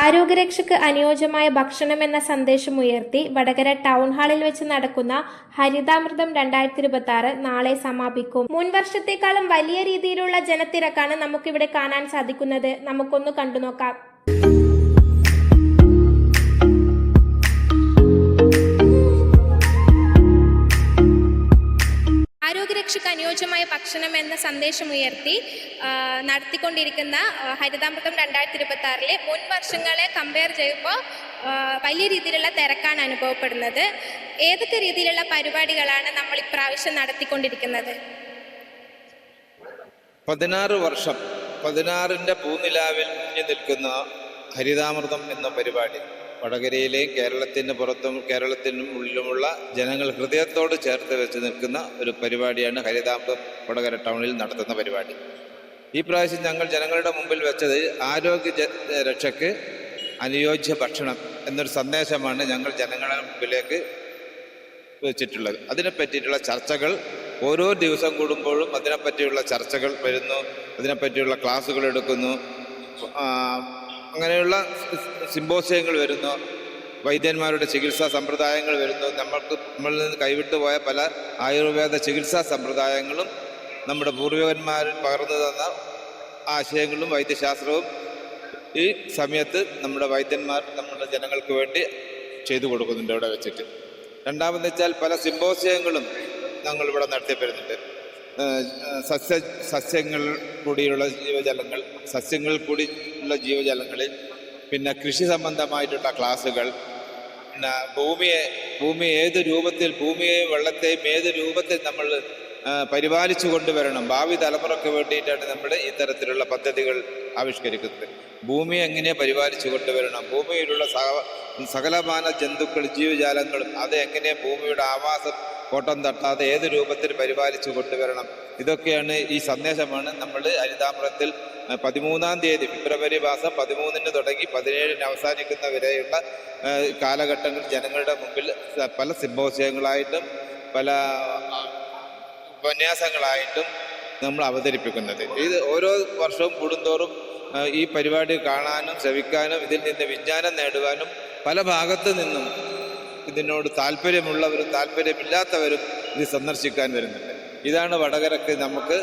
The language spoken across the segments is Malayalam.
ആരോഗ്യരക്ഷയ്ക്ക് അനുയോജ്യമായ ഭക്ഷണം എന്ന സന്ദേശമുയർത്തി വടകര ടൗൺ ഹാളിൽ വെച്ച് നടക്കുന്ന ഹരിതാമൃതം 2026 നാളെ സമാപിക്കും. മുൻ വർഷത്തെക്കാളും വലിയ രീതിയിലുള്ള ജനത്തിരക്കാണ് നമുക്കിവിടെ കാണാൻ സാധിക്കുന്നത്. നമുക്കൊന്ന് കണ്ടുനോക്കാം. ആരോഗ്യരക്ഷയ്ക്ക് അനുയോജ്യമായ ഭക്ഷണം എന്ന സന്ദേശമുയർത്തി നടത്തിക്കൊണ്ടിരിക്കുന്ന ഹരിതാമൃതം 2026 മുൻ വർഷങ്ങളെ കമ്പയർ ചെയ്യുമ്പോൾ വലിയ രീതിയിലുള്ള തിരക്കാണ് അനുഭവപ്പെടുന്നത്. ഏതൊക്കെ രീതിയിലുള്ള പരിപാടികളാണ് നമ്മൾ ഇപ്രാവശ്യം നടത്തിക്കൊണ്ടിരിക്കുന്നത്? 16 വർഷം 16ന്റെ പൂനിലാവിൽ മുങ്ങി നിൽക്കുന്ന ഹരിതാമൃതം എന്ന പരിപാടി വടകരയിലെയും കേരളത്തിന് പുറത്തും കേരളത്തിനും ഉള്ളിലുമുള്ള ജനങ്ങൾ ഹൃദയത്തോട് ചേർത്ത് വെച്ച് നിൽക്കുന്ന ഒരു പരിപാടിയാണ് ഹരിതാമൃതം വടകര ടൗണിൽ നടത്തുന്ന പരിപാടി. ഈ പ്രാവശ്യം ഞങ്ങൾ ജനങ്ങളുടെ മുമ്പിൽ വെച്ചത് ആരോഗ്യ രക്ഷയ്ക്ക് അനുയോജ്യ ഭക്ഷണം എന്നൊരു സന്ദേശമാണ് ഞങ്ങൾ ജനങ്ങളുടെ മുമ്പിലേക്ക് വെച്ചിട്ടുള്ളത്. അതിനെപ്പറ്റിയിട്ടുള്ള ചർച്ചകൾ ഓരോ ദിവസം കൂടുമ്പോഴും അതിനെപ്പറ്റിയുള്ള ചർച്ചകൾ വരുന്നു, അതിനെപ്പറ്റിയുള്ള ക്ലാസ്സുകൾ എടുക്കുന്നു, അങ്ങനെയുള്ള സിമ്പോസിയങ്ങൾ വരുന്നു, വൈദ്യന്മാരുടെ ചികിത്സാ സമ്പ്രദായങ്ങൾ വരുന്നു. നമ്മളിൽ നിന്ന് കൈവിട്ടുപോയ പല ആയുർവേദ ചികിത്സാ സമ്പ്രദായങ്ങളും നമ്മുടെ പൂർവികന്മാർ പകർന്നു തന്ന ആശയങ്ങളും വൈദ്യശാസ്ത്രവും ഈ സമയത്ത് നമ്മുടെ വൈദ്യന്മാർ നമ്മുടെ ജനങ്ങൾക്ക് വേണ്ടി ചെയ്തു കൊടുക്കുന്നുണ്ട് ഇവിടെ വെച്ചിട്ട്. രണ്ടാമെന്ന് വെച്ചാൽ പല സിമ്പോസിയങ്ങളും ഞങ്ങളിവിടെ നടത്തി വരുന്നുണ്ട്. സസ്യങ്ങൾ കൂടിയുള്ള ജീവജാലങ്ങൾ, സസ്യങ്ങളിൽ കൂടിയുള്ള ജീവജാലങ്ങളിൽ, പിന്നെ കൃഷി സംബന്ധമായിട്ടുള്ള ക്ലാസ്സുകൾ, പിന്നെ ഭൂമി ഏത് രൂപത്തിൽ, ഭൂമിയെയും വെള്ളത്തെയും ഏത് രൂപത്തിൽ നമ്മൾ പരിപാലിച്ചു കൊണ്ടുവരണം, ഭാവി തലമുറയ്ക്ക് വേണ്ടിയിട്ടാണ് നമ്മൾ ഇത്തരത്തിലുള്ള പദ്ധതികൾ ആവിഷ്കരിക്കുന്നത്. ഭൂമിയെ എങ്ങനെ പരിപാലിച്ചു കൊണ്ടുവരണം, ഭൂമിയിലുള്ള സകലമാന ജന്തുക്കൾ ജീവജാലങ്ങളും അത് എങ്ങനെ ഭൂമിയുടെ ആവാസം കോട്ടം തട്ടാതെ ഏത് രൂപത്തിൽ പരിപാലിച്ചു കൊണ്ടുവരണം, ഇതൊക്കെയാണ് ഈ സന്ദേശമാണ് നമ്മൾ ഹരിതാമൃതത്തിൽ 13-ാം തീയതി ഫെബ്രുവരി മാസം 13-ന് തുടങ്ങി 17-ന് അവസാനിക്കുന്ന വരെയുള്ള കാലഘട്ടങ്ങൾ ജനങ്ങളുടെ മുമ്പിൽ പല സിമ്പോസിയങ്ങളായിട്ടും പല ഉപന്യാസങ്ങളായിട്ടും നമ്മൾ അവതരിപ്പിക്കുന്നത്. ഇത് ഓരോ വർഷവും കൂടുന്തോറും ഈ പരിപാടി കാണാനും ശ്രവിക്കാനും ഇതിൽ നിന്ന് വിജ്ഞാനം നേടുവാനും പല ഭാഗത്തു നിന്നും ഇതിനോട് താല്പര്യമുള്ളവരും താല്പര്യമില്ലാത്തവരും ഇത് സന്ദർശിക്കാൻ വരുന്നുണ്ട്. ഇതാണ് വടകരക്ക് നമുക്ക്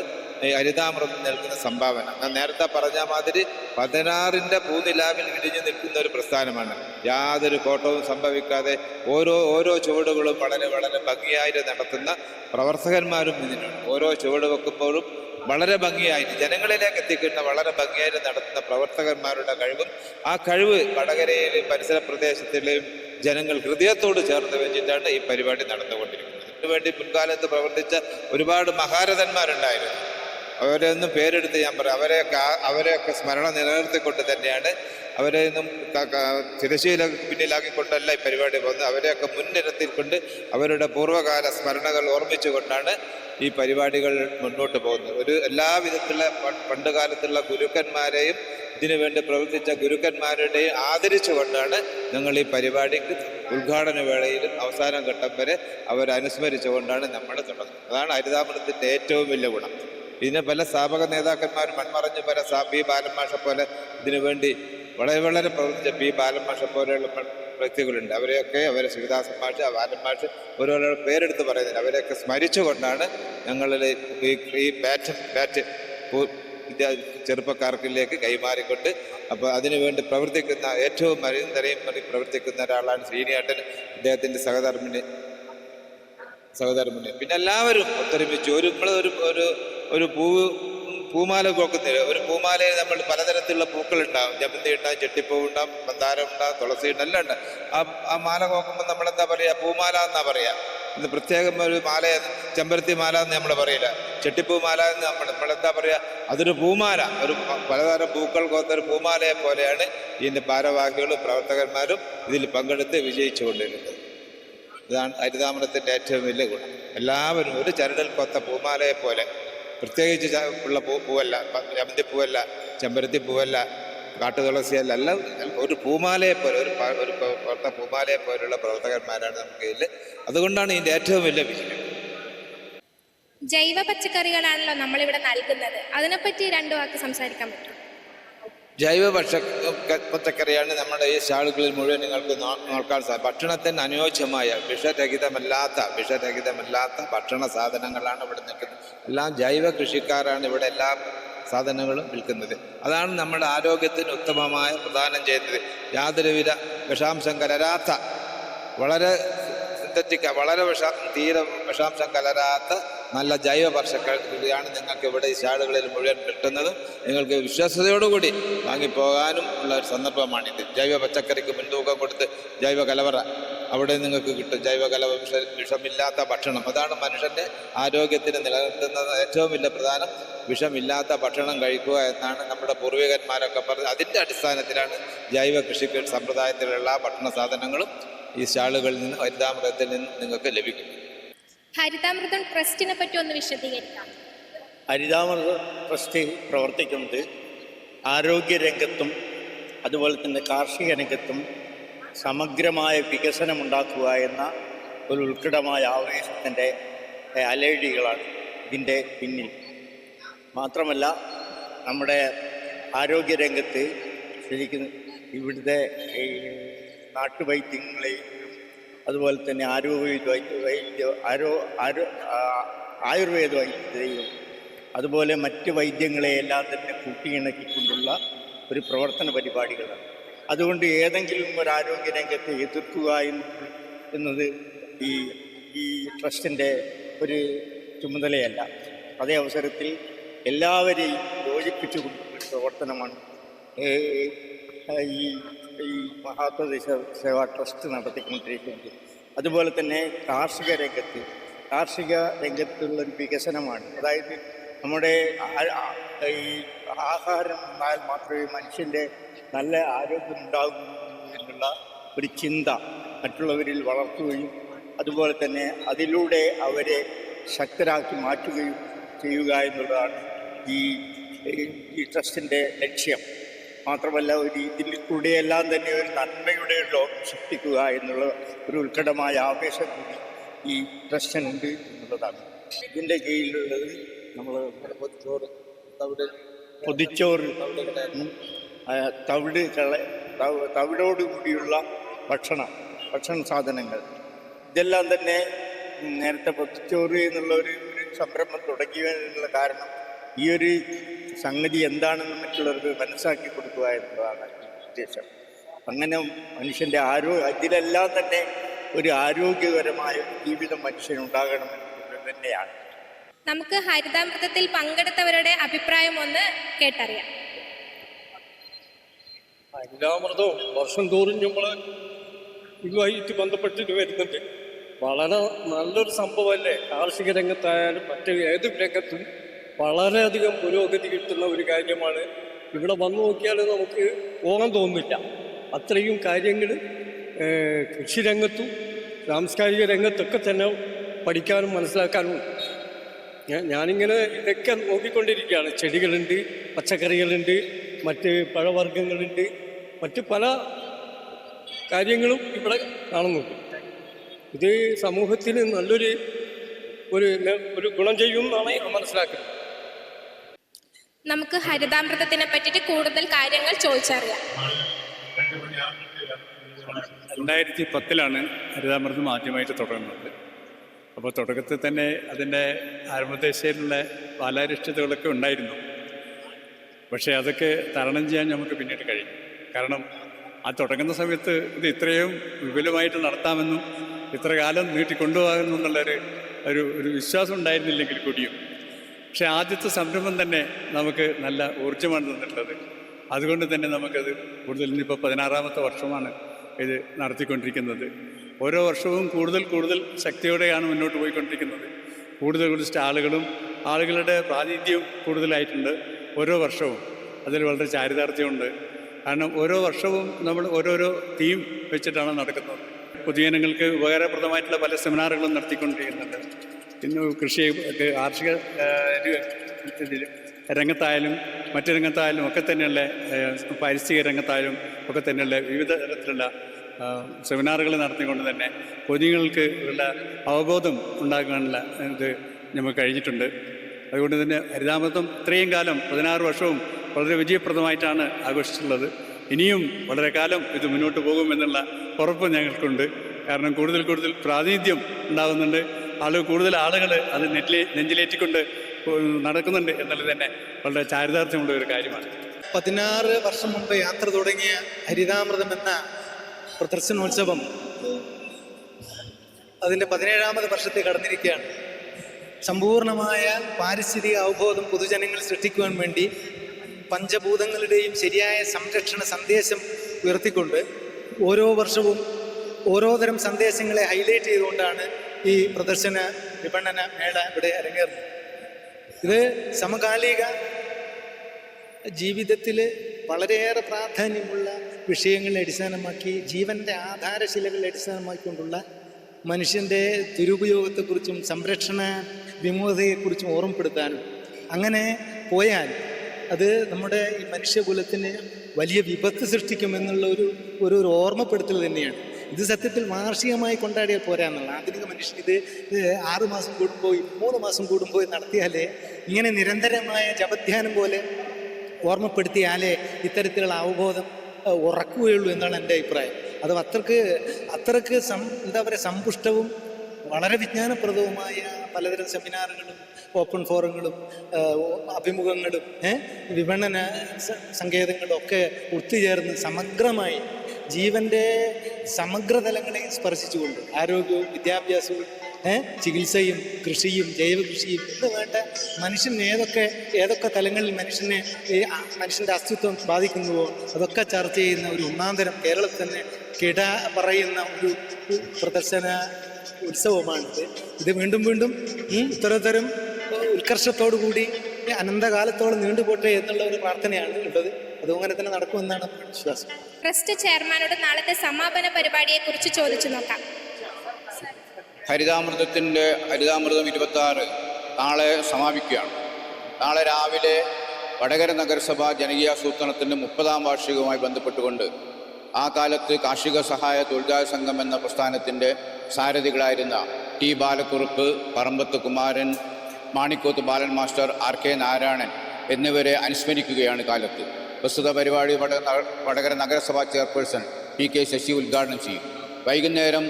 ഹരിതാമൃതം നൽകുന്ന സംഭാവന. ഞാൻ നേരത്തെ പറഞ്ഞ മാതിരി 16ന്റെ പൂനിലാവിൽ ഇടിഞ്ഞു നിൽക്കുന്ന ഒരു പ്രസ്ഥാനമാണ്. യാതൊരു കോട്ടവും സംഭവിക്കാതെ ഓരോ ചുവടുകളും വളരെ വളരെ ഭംഗിയായിട്ട് നടത്തുന്ന പ്രവർത്തകന്മാരും ഇതിനുണ്ട്. ഓരോ ചുവട് വെക്കുമ്പോഴും വളരെ ഭംഗിയായിട്ട് ജനങ്ങളിലേക്ക് എത്തിക്കുന്ന വളരെ ഭംഗിയായിട്ട് നടത്തുന്ന പ്രവർത്തകന്മാരുടെ കഴിവും ആ കഴിവ് വടകരയിലെയും പരിസര പ്രദേശത്തിലെയും ജനങ്ങൾ ഹൃദയത്തോട് ചേർത്ത് വെച്ചിട്ടാണ് ഈ പരിപാടി നടന്നുകൊണ്ടിരിക്കുന്നത്. ഇതിനുവേണ്ടി മുൻകാലത്ത് പ്രവർത്തിച്ച ഒരുപാട് മഹാരഥന്മാരുണ്ടായിരുന്നു. അവരെയൊന്നും പേരെടുത്ത് ഞാൻ പറയാം. അവരെയൊക്കെ സ്മരണ നിലനിർത്തിക്കൊണ്ട് തന്നെയാണ്, അവരെയൊന്നും തിരശ്ശീല പിന്നിലാക്കിക്കൊണ്ടല്ല ഈ പരിപാടി പോകുന്നത്. അവരെയൊക്കെ മുൻനിരത്തിക്കൊണ്ട് അവരുടെ പൂർവ്വകാല സ്മരണകൾ ഓർമ്മിച്ചുകൊണ്ടാണ് ഈ പരിപാടികൾ മുന്നോട്ട് പോകുന്നത്. എല്ലാ വിധത്തിലുള്ള പണ്ടുകാലത്തുള്ള ഗുരുക്കന്മാരെയും ഇതിനുവേണ്ടി പ്രവർത്തിച്ച ഗുരുക്കന്മാരുടെയും ആദരിച്ചുകൊണ്ടാണ് ഞങ്ങൾ ഈ പരിപാടിക്ക് ഉദ്ഘാടന വേളയിലും അവസാന ഘട്ടം വരെ അവരനുസ്മരിച്ചുകൊണ്ടാണ് നമ്മൾ തുടങ്ങുന്നത്. അതാണ് ഹരിതാമൃതത്തിൻ്റെ ഏറ്റവും വലിയ ഗുണം. ഇതിനെ പല സ്ഥാപക നേതാക്കന്മാരും മൺമറഞ്ഞ് പല പി ബാലന്മാഷ പോലെ ഇതിനുവേണ്ടി വളരെ വളരെ പ്രവർത്തിച്ച പി ബാലന്മാഷ പോലെയുള്ള വ്യക്തികളുണ്ട്. അവരെ ശിവദാസൻ മാഷ്, ബാലന്മാഷ്, ഓരോരോ പേരെടുത്ത് പറയുന്നില്ല. അവരെയൊക്കെ സ്മരിച്ചുകൊണ്ടാണ് ഞങ്ങളിൽ ഈ ബാറ്റ് ചെറുപ്പക്കാർക്കിലേക്ക് കൈമാറിക്കൊണ്ട്, അപ്പോൾ അതിനുവേണ്ടി പ്രവർത്തിക്കുന്ന ഏറ്റവും മരുന്നരയും പ്രവർത്തിക്കുന്ന ഒരാളാണ് ശ്രീനിയേട്ടൻ, അദ്ദേഹത്തിൻ്റെ സഹധർമ്മിണി. പിന്നെ എല്ലാവരും ഒത്തൊരുമിച്ച് ഒരു പൂമാല കോക്കുന്നില്ല. ഒരു പൂമാലയിൽ നമ്മൾ പലതരത്തിലുള്ള പൂക്കളുണ്ടാവും. ജമന്തി ഉണ്ടാവും, ചെട്ടിപ്പൂവ് ഉണ്ടാവും, മന്ദാരം ഉണ്ടാവും, തുളസി ഉണ്ട്, എല്ലാം ഉണ്ട്. ആ മാല കോക്കുമ്പോൾ നമ്മളെന്താ പറയുക? പൂമാല എന്നാ പറയുക. ഇന്ന് പ്രത്യേകം ഒരു മാല, ചെമ്പരത്തി മാല എന്ന് നമ്മൾ പറയില്ല, ചെട്ടിപ്പൂ മാല എന്ന് നമ്മളെന്താ പറയുക? അതൊരു പൂമാല, ഒരു പലതരം പൂക്കൾ കോർത്തൊരു പൂമാലയെ പോലെയാണ് ഇതിൻ്റെ ഭാരവാഹികളും പ്രവർത്തകന്മാരും ഇതിൽ പങ്കെടുത്ത് വിജയിച്ചുകൊണ്ടിരുന്നത്. ഇതാണ് ഹരിതാമൃതത്തിൻ്റെ ഏറ്റവും വലിയ ഗുണം. എല്ലാവരും ഒരു ചരടിൽ കൊത്ത പൂമാലയെ പോലെ, പ്രത്യേകിച്ച് ഉള്ള പൂവല്ല, ജമന്തിപ്പൂവല്ല, ചെമ്പരത്തി പൂവല്ല, കാട്ടുതുളസിയല്ല, എല്ലാം ഒരു പൂമാലയെ പോലെ, ഒരു കൊത്ത പൂമാലയെ പോലെയുള്ള പ്രവർത്തകന്മാരാണ് നമുക്ക് ഇതിൽ. അതുകൊണ്ടാണ് ഇതിൻ്റെ ഏറ്റവും വലിയ വിജയം. ജൈവ പച്ചക്കറികളാണല്ലോ നമ്മളിവിടെ നൽകുന്നത്. അതിനെപ്പറ്റി 2 വാക്ക് സംസാരിക്കാൻ പറ്റും? ജൈവ പച്ചക്കറിയാണ് നമ്മുടെ ഈ സ്റ്റാളുകളിൽ മുഴുവൻ നിങ്ങൾക്ക് നോക്കാൻ സാധിക്കും. ഭക്ഷണത്തിന് അനുയോജ്യമായ വിഷരഹിതമല്ലാത്ത ഭക്ഷണ സാധനങ്ങളാണ് ഇവിടെ നിൽക്കുന്നത്. എല്ലാം ജൈവ കൃഷിക്കാരാണ് ഇവിടെ എല്ലാ സാധനങ്ങളും വിൽക്കുന്നത്. അതാണ് നമ്മുടെ ആരോഗ്യത്തിന് ഉത്തമമായ പ്രദാനം ചെയ്യുന്നത്. യാതൊരുവിധ വിഷാംശം കലരാത്ത, വളരെ സിന്തറ്റിക്, തീരെ വിഷാംശം കലരാത്ത നല്ല ജൈവ പച്ചക്കറിയാണ് നിങ്ങൾക്ക് ഇവിടെ ഈ സ്റ്റാളുകളിൽ മുഴുവൻ കിട്ടുന്നത്. നിങ്ങൾക്ക് വിശ്വാസ്യതയോടുകൂടി വാങ്ങിപ്പോകാനും ഉള്ള ഒരു സന്ദർഭമാണിത്. ജൈവ പച്ചക്കറിക്ക് മുൻതൂക്കം കൊടുത്ത് ജൈവ കലവറ അവിടെ നിങ്ങൾക്ക് കിട്ടും. വിഷമില്ലാത്ത ഭക്ഷണം, അതാണ് മനുഷ്യൻ്റെ ആരോഗ്യത്തിന് നിലനിർത്തുന്നത് ഏറ്റവും വലിയ പ്രധാനം. വിഷമില്ലാത്ത ഭക്ഷണം കഴിക്കുക എന്നാണ് നമ്മുടെ പൂർവികന്മാരൊക്കെ പറഞ്ഞത്. അതിൻ്റെ അടിസ്ഥാനത്തിലാണ് ജൈവ കൃഷി സമ്പ്രദായത്തിലുള്ള ഭക്ഷണ സാധനങ്ങളും ഈ സ്റ്റാളുകളിൽ നിന്ന്, ഹരിതാമൃതത്തിൽ നിന്ന് നിങ്ങൾക്ക് ലഭിക്കും. ഹരിതാമൃതം ട്രസ്റ്റിനെ പറ്റി ഒന്ന് വിശദീകരിക്കാം. ഹരിതാമൃത ട്രസ്റ്റ് പ്രവർത്തിക്കുന്നത് ആരോഗ്യരംഗത്തും അതുപോലെ തന്നെ കാർഷിക രംഗത്തും സമഗ്രമായ വികസനമുണ്ടാക്കുക എന്ന ഒരു ഉത്കടമായ ആവേശത്തിൻ്റെ അലൈഡികളാണ് ഇതിൻ്റെ പിന്നിൽ. മാത്രമല്ല നമ്മുടെ ആരോഗ്യരംഗത്ത് ശരിക്കും ഇവിടുത്തെ നാട്ടുവൈദ്യങ്ങളെയും അതുപോലെ തന്നെ ആയുർവേദ വൈദ്യതയും അതുപോലെ മറ്റ് വൈദ്യങ്ങളെയെല്ലാം തന്നെ കൂട്ടിയിണക്കിക്കൊണ്ടുള്ള ഒരു പ്രവർത്തന പരിപാടികളാണ്. അതുകൊണ്ട് ഏതെങ്കിലും ഒരു ആരോഗ്യരംഗത്തെ എതിർക്കുക എന്നത് ഈ ട്രസ്റ്റിൻ്റെ ഒരു ചുമതലയല്ല. അതേ അവസരത്തിൽ എല്ലാവരെയും യോജിപ്പിച്ചുകൊണ്ടുള്ള പ്രവർത്തനമാണ് ഈ മഹാത്മ സേവാ ട്രസ്റ്റ് നടത്തിക്കൊണ്ടിരിക്കുന്നത്. അതുപോലെ തന്നെ കാർഷിക രംഗത്തുള്ളൊരു വികസനമാണ്. അതായത് നമ്മുടെ ഈ ആഹാരം ഉണ്ടായാൽ മാത്രമേ മനുഷ്യൻ്റെ നല്ല ആരോഗ്യം ഉണ്ടാകൂ എന്നുള്ള ഒരു ചിന്ത മറ്റുള്ളവരിൽ വളർത്തുകയും അതുപോലെ തന്നെ അതിലൂടെ അവരെ ശക്തരാക്കി മാറ്റുകയും ചെയ്യുക എന്നുള്ളതാണ് ഈ ട്രസ്റ്റിൻ്റെ ലക്ഷ്യം. മാത്രമല്ല ഇതിൽ കൂടെയെല്ലാം തന്നെ ഒരു നന്മയുടെ ലോകം സൃഷ്ടിക്കുക എന്നുള്ള ഒരു ഉത്കടമായ ആവേശം കൂടി ഈ ട്രസ്റ്റിനുണ്ട് എന്നുള്ളതാണ്. ഇതിൻ്റെ കീഴിലുള്ളത് നമ്മൾ പൊതിച്ചോറ്, തവിടോടുകൂടിയുള്ള ഭക്ഷണ സാധനങ്ങൾ, ഇതെല്ലാം തന്നെ നേരത്തെ പൊതിച്ചോറ് എന്നുള്ള ഒരു സംരംഭം തുടങ്ങിയതിനുള്ള കാരണം ഈ ഒരു സംഗതി എന്താണെന്ന് മറ്റുള്ളവർക്ക് മനസ്സിലാക്കി കൊടുക്കുക എന്നുള്ളതാണ് ഉദ്ദേശം. അങ്ങനെ മനുഷ്യൻ്റെ ഇതിലെല്ലാം തന്നെ ഒരു ആരോഗ്യകരമായ ജീവിതം മനുഷ്യനുണ്ടാകണമെന്നുള്ളത് തന്നെയാണ്. നമുക്ക് ഹരിതാമൃതത്തിൽ പങ്കെടുത്തവരുടെ അഭിപ്രായം ഒന്ന് കേട്ടറിയാം. ഹരിതാമൃതവും വർഷം തോറും നമ്മൾ ഇതുമായിട്ട് ബന്ധപ്പെട്ടിട്ട് വരുന്നുണ്ട്. വളരെ നല്ലൊരു സംഭവമല്ലേ. കാർഷിക രംഗത്തായാലും മറ്റ് ഏത് രംഗത്തും വളരെയധികം പുരോഗതി കിട്ടുന്ന ഒരു കാര്യമാണ്. ഇവിടെ വന്നു നോക്കിയാൽ നമുക്ക് പോകാൻ തോന്നില്ല. അത്രയും കാര്യങ്ങൾ കൃഷിരംഗത്തും സാംസ്കാരിക രംഗത്തൊക്കെ തന്നെ പഠിക്കാനും മനസ്സിലാക്കാനും ഞാനിങ്ങനെ ഇതൊക്കെ നോക്കിക്കൊണ്ടിരിക്കുകയാണ്. ചെടികളുണ്ട്, പച്ചക്കറികളുണ്ട്, മറ്റ് പഴവർഗ്ഗങ്ങളുണ്ട്, മറ്റ് പല കാര്യങ്ങളും ഇവിടെ കാണുന്നുണ്ട്. ഇത് സമൂഹത്തിന് നല്ലൊരു ഗുണം ചെയ്യും എന്നാണ് ഞാൻ മനസ്സിലാക്കുന്നത്. നമുക്ക് ഹരിതാമൃതത്തിനെ പറ്റിയിട്ട് കൂടുതൽ കാര്യങ്ങൾ ചോദിച്ചറിയാം. 2010 ഹരിതാമൃതം ആദ്യമായിട്ട് തുടങ്ങുന്നത്. അപ്പോൾ തുടക്കത്തിൽ തന്നെ അതിൻ്റെ ആരംഭദേശയിലുള്ള ബാലാരിഷ്ടതകളൊക്കെ ഉണ്ടായിരുന്നു. പക്ഷേ അതൊക്കെ തരണം ചെയ്യാൻ നമുക്ക് പിന്നീട് കഴിയും. കാരണം ആ തുടങ്ങുന്ന സമയത്ത് ഇത് ഇത്രയും വിപുലമായിട്ട് നടത്താമെന്നും ഇത്ര കാലം നീട്ടിക്കൊണ്ടുപോകാമെന്നുള്ളൊരു ഒരു വിശ്വാസം ഉണ്ടായിരുന്നില്ലെങ്കിൽ കൂടിയും. പക്ഷേ ആദ്യത്തെ സംരംഭം തന്നെ നമുക്ക് നല്ല ഊർജ്ജമാണ് തന്നിട്ടുള്ളത്. അതുകൊണ്ട് തന്നെ നമുക്കത് കൂടുതൽ, ഇന്നിപ്പോൾ 16ാമത്തെ വർഷമാണ് ഇത് നടത്തിക്കൊണ്ടിരിക്കുന്നത്. ഓരോ വർഷവും കൂടുതൽ ശക്തിയോടെയാണ് മുന്നോട്ട് പോയിക്കൊണ്ടിരിക്കുന്നത്. കൂടുതൽ സ്റ്റാളുകളും ആളുകളുടെ പ്രാതിനിധ്യവും കൂടുതലായിട്ടുണ്ട് ഓരോ വർഷവും. അതിൽ വളരെ ചാരിതാർത്ഥ്യമുണ്ട്. കാരണം ഓരോ വർഷവും നമ്മൾ ഓരോരോ തീം വെച്ചിട്ടാണ് നടക്കുന്നത്. പൊതുജനങ്ങൾക്ക് ഉപകാരപ്രദമായിട്ടുള്ള പല സെമിനാറുകളും നടത്തിക്കൊണ്ടിരിക്കുന്നുണ്ട്. ഇന്ന് കാർഷിക രംഗത്തായാലും മറ്റു രംഗത്തായാലും ഒക്കെ തന്നെയുള്ള പാരിസ്ഥിതിക രംഗത്തായാലും ഒക്കെ തന്നെയുള്ള വിവിധ തരത്തിലുള്ള സെമിനാറുകൾ നടത്തിക്കൊണ്ട് തന്നെ പൊതുജനങ്ങൾക്ക് ഉള്ള അവബോധം ഉണ്ടാക്കാനുള്ള ഇത് നമുക്ക് കഴിഞ്ഞിട്ടുണ്ട്. അതുകൊണ്ട് തന്നെ ഹരിതാമൃതം ഇത്രയും കാലം 16 വർഷവും വളരെ വിജയപ്രദമായിട്ടാണ് ആഘോഷിച്ചിട്ടുള്ളത്. ഇനിയും വളരെ കാലം ഇത് മുന്നോട്ട് പോകുമെന്നുള്ള ഉറപ്പ് ഞങ്ങൾക്കുണ്ട്. കാരണം കൂടുതൽ കൂടുതൽ പ്രാതിനിധ്യം ഉണ്ടാകുന്നുണ്ട്. കൂടുതൽ ആളുകൾ അത് നെഞ്ചിലേറ്റിക്കൊണ്ട് നടക്കുന്നുണ്ട് എന്നുള്ളത് തന്നെ വളരെ ചാരിതാർത്ഥ്യമുള്ള ഒരു കാര്യമാണ്. 16 വർഷം മുമ്പ് യാത്ര തുടങ്ങിയ ഹരിതാമൃതം എന്ന പ്രദർശനോത്സവം അതിൻ്റെ 17ാമത് വർഷത്തെ കടന്നിരിക്കുകയാണ്. സമ്പൂർണമായ പാരിസ്ഥിതിക അവബോധം പൊതുജനങ്ങൾ സൃഷ്ടിക്കുവാൻ വേണ്ടി പഞ്ചഭൂതങ്ങളുടെയും ശരിയായ സംരക്ഷണ സന്ദേശം ഉയർത്തിക്കൊണ്ട് ഓരോ വർഷവും ഓരോ തരം സന്ദേശങ്ങളെ ഹൈലൈറ്റ് ചെയ്തുകൊണ്ടാണ് ഈ പ്രദർശന വിപണന മേള ഇവിടെ അരങ്ങേറുന്നത്. ഇത് സമകാലിക ജീവിതത്തിൽ വളരെയേറെ പ്രാധാന്യമുള്ള വിഷയങ്ങളെ അടിസ്ഥാനമാക്കി ജീവൻ്റെ ആധാരശിലകളെ അടിസ്ഥാനമാക്കിക്കൊണ്ടുള്ള മനുഷ്യൻ്റെ ദുരുപയോഗത്തെക്കുറിച്ചും സംരക്ഷണ വിമുഖതയെക്കുറിച്ചും ഓർമ്മപ്പെടുത്താനും അങ്ങനെ പോയാൽ അത് നമ്മുടെ ഈ മനുഷ്യകുലത്തിന് വലിയ വിപത്ത് സൃഷ്ടിക്കുമെന്നുള്ള ഒരു ഓർമ്മപ്പെടുത്തൽ തന്നെയാണ്. ഇത് സത്യത്തിൽ വാർഷികമായി കൊണ്ടാടിയാൽ പോരാ എന്നുള്ള ആധുനിക മനുഷ്യൻ ഇത് 6 മാസം കൂടുമ്പോൾ 3 മാസം കൂടുമ്പോൾ നടത്തിയാലേ ഇങ്ങനെ നിരന്തരമായ ജപധ്യാനം പോലെ ഓർമ്മപ്പെടുത്തിയാലേ ഇത്തരത്തിലുള്ള അവബോധം ഉറക്കുകയുള്ളൂ എന്നാണ് എൻ്റെ അഭിപ്രായം. അത് അത്രക്ക് എന്താ പറയുക സമ്പുഷ്ടവും വളരെ വിജ്ഞാനപ്രദവുമായ പലതരം സെമിനാറുകളും ഓപ്പൺ ഫോറങ്ങളും അഭിമുഖങ്ങളും വിപണന സങ്കേതങ്ങളും ഒക്കെ ഒത്തുചേർന്ന് സമഗ്രമായി ജീവൻ്റെ സമഗ്രതലങ്ങളെയും സ്പർശിച്ചുകൊണ്ട് ആരോഗ്യവും വിദ്യാഭ്യാസവും ചികിത്സയും കൃഷിയും ജൈവ കൃഷിയും ഇത് വേണ്ട മനുഷ്യൻ ഏതൊക്കെ തലങ്ങളിൽ മനുഷ്യൻ്റെ അസ്തിത്വം ബാധിക്കുന്നുവോ അതൊക്കെ ചർച്ച ചെയ്യുന്ന ഒരു ഒന്നാന്തരം കേരളത്തിൽ തന്നെ കിട പറയുന്ന ഒരു പ്രദർശന ഉത്സവമാണിത്. ഇത് വീണ്ടും വീണ്ടും ഇത്തരത്തരം ഉത്കർഷത്തോടു കൂടി അനന്തകാലത്തോളം നീണ്ടുപോട്ടെ എന്നുള്ള ഒരു പ്രാർത്ഥനയാണ് ഉള്ളത്. അതുപോലെ തന്നെ നടക്കുമെന്നാണ് വിശ്വാസം. ട്രസ്റ്റ് ചെയർമാനോട് നാളത്തെ സമാപന പരിപാടിയെക്കുറിച്ച് ചോദിച്ചു നോക്കാം. ഹരിതാമൃതം 26 നാളെ സമാപിക്കുകയാണ്. നാളെ രാവിലെ വടകര നഗരസഭ ജനകീയാസൂത്രണത്തിൻ്റെ 30ാം വാർഷികവുമായി ബന്ധപ്പെട്ടുകൊണ്ട് ആ കാലത്ത് കാർഷിക സഹായ തൊഴിലാളി സംഘം എന്ന പ്രസ്ഥാനത്തിൻ്റെ സാരഥികളായിരുന്ന ടി ബാലക്കുറുപ്പ്, പറമ്പത്ത് കുമാരൻ, മാണിക്കോത്ത് ബാലൻ മാസ്റ്റർ, RK നാരായണൻ എന്നിവരെ അനുസ്മരിക്കുകയാണ് കാലത്ത്. പ്രസ്തുത പരിപാടി വടകര നഗരസഭാ ചെയർപേഴ്സൺ PK ശശി ഉദ്ഘാടനം ചെയ്യും. വൈകുന്നേരം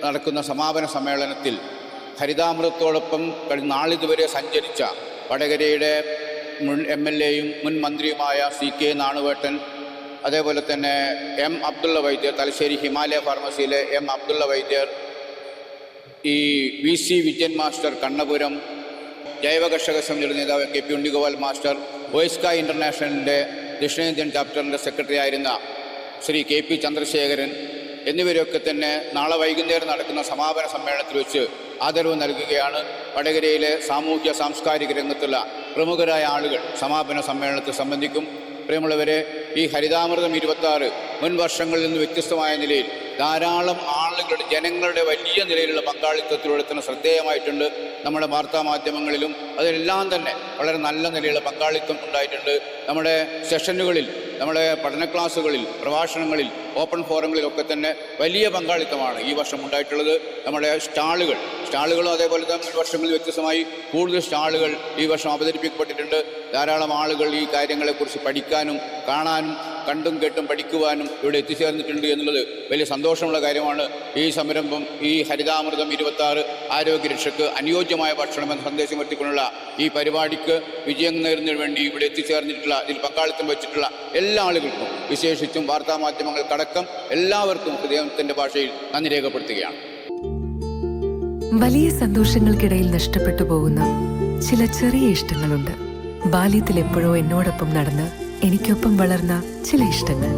നടക്കുന്ന സമാപന സമ്മേളനത്തിൽ ഹരിതാമൃതത്തോടൊപ്പം നാളിതുവരെ സഞ്ചരിച്ച വടകരയുടെ മുൻ MLAയും മുൻ മന്ത്രിയുമായ CK നാണുവേട്ടൻ, അതേപോലെ തന്നെ M അബ്ദുള്ള വൈദ്യർ, തലശ്ശേരി ഹിമാലയ ഫാർമസിയിലെ M അബ്ദുള്ള വൈദ്യർ, ഈ VC വിജയൻ മാസ്റ്റർ കണ്ണപുരം, ജൈവ കർഷക സമിതിയുടെ നേതാവ് KP ഉണ്ണിഗോപാൽ മാസ്റ്റർ, OSK ഇൻ്റർനാഷണലിൻ്റെ ദക്ഷിണേന്ത്യൻ ചാപ്റ്ററിൻ്റെ സെക്രട്ടറി ആയിരുന്ന ശ്രീ KP ചന്ദ്രശേഖരൻ എന്നിവരൊക്കെ തന്നെ നാളെ വൈകുന്നേരം നടക്കുന്ന സമാപന സമ്മേളനത്തിൽ വെച്ച് ആദരവ് നൽകുകയാണ്. വടകരയിലെ സാമൂഹ്യ സാംസ്കാരിക രംഗത്തുള്ള പ്രമുഖരായ ആളുകൾ സമാപന സമ്മേളനത്തിൽ സംബന്ധിക്കും. പ്രിയമുള്ളവരെ, ഈ ഹരിതാമൃതം 26 മുൻ വർഷങ്ങളിൽ നിന്ന് വ്യത്യസ്തമായ നിലയിൽ ധാരാളം ജനങ്ങളുടെ വലിയ നിലയിലുള്ള പങ്കാളിത്തത്തിലൂടെ തന്നെ ശ്രദ്ധേയമായിട്ടുണ്ട്. നമ്മുടെ വാർത്താമാധ്യമങ്ങളിലും അതിലെല്ലാം തന്നെ വളരെ നല്ല നിലയിലുള്ള പങ്കാളിത്തം ഉണ്ടായിട്ടുണ്ട്. നമ്മുടെ സെഷനുകളിൽ, നമ്മുടെ പഠന ക്ലാസ്സുകളിൽ, പ്രഭാഷണങ്ങളിൽ, ഓപ്പൺ ഫോറങ്ങളിലൊക്കെ തന്നെ വലിയ പങ്കാളിത്തമാണ് ഈ വർഷം ഉണ്ടായിട്ടുള്ളത്. നമ്മുടെ സ്റ്റാളുകളും അതേപോലെ തന്നെ മുൻ വർഷങ്ങളിൽ വ്യത്യസ്തമായി കൂടുതൽ സ്റ്റാളുകൾ ഈ വർഷം അവതരിപ്പിക്കപ്പെട്ടിട്ടുണ്ട്. ധാരാളം ആളുകൾ ഈ കാര്യങ്ങളെക്കുറിച്ച് പഠിക്കാനും കാണാനും കണ്ടും കേട്ടും പഠിക്കുവാനും ഇവിടെ എത്തിച്ചേർന്നിട്ടുണ്ട് എന്നുള്ളത് വലിയ സന്തോഷമുള്ള കാര്യമാണ്. ഈ സംരംഭം, ഈ ഹരിതാമൃതം 26 ആരോഗ്യരക്ഷയ്ക്ക് അനുയോജ്യമായ ഭക്ഷണം എന്ന സന്ദേശം എത്തിക്കൊണ്ടുള്ള ഈ പരിപാടിക്ക് വിജയം നേടുന്നതിന് വേണ്ടി ഇവിടെ എത്തിച്ചേർന്നിട്ടുള്ള, ഇതിൽ പങ്കാളിത്തം വെച്ചിട്ടുള്ള എല്ലാ ആളുകൾക്കും, വിശേഷിച്ചും വാർത്താമാധ്യമങ്ങൾക്കടക്കം എല്ലാവർക്കും ഹൃദയത്തിൻ്റെ ഭാഷയിൽ നന്ദി രേഖപ്പെടുത്തുകയാണ്. വലിയ സന്തോഷങ്ങൾക്കിടയിൽ നഷ്ടപ്പെട്ടു പോകുന്ന ചില ചെറിയ ഇഷ്ടങ്ങളുണ്ട്. ബാല്യത്തിൽ എപ്പോഴോ എന്നോടൊപ്പം നടന്ന് എനിക്കൊപ്പം വളർന്ന ചില ഇഷ്ടങ്ങൾ.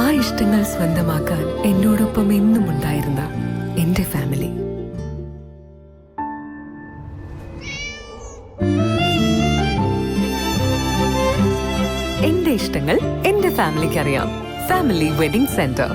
ആ ഇഷ്ടങ്ങൾ സ്വന്തമാക്കാൻ എന്നോടൊപ്പം എന്നും ഉണ്ടായിരുന്ന എന്റെ ഫാമിലി. എന്റെ ഇഷ്ടങ്ങൾ എന്റെ ഫാമിലിക്ക് അറിയാം. Family wedding centre.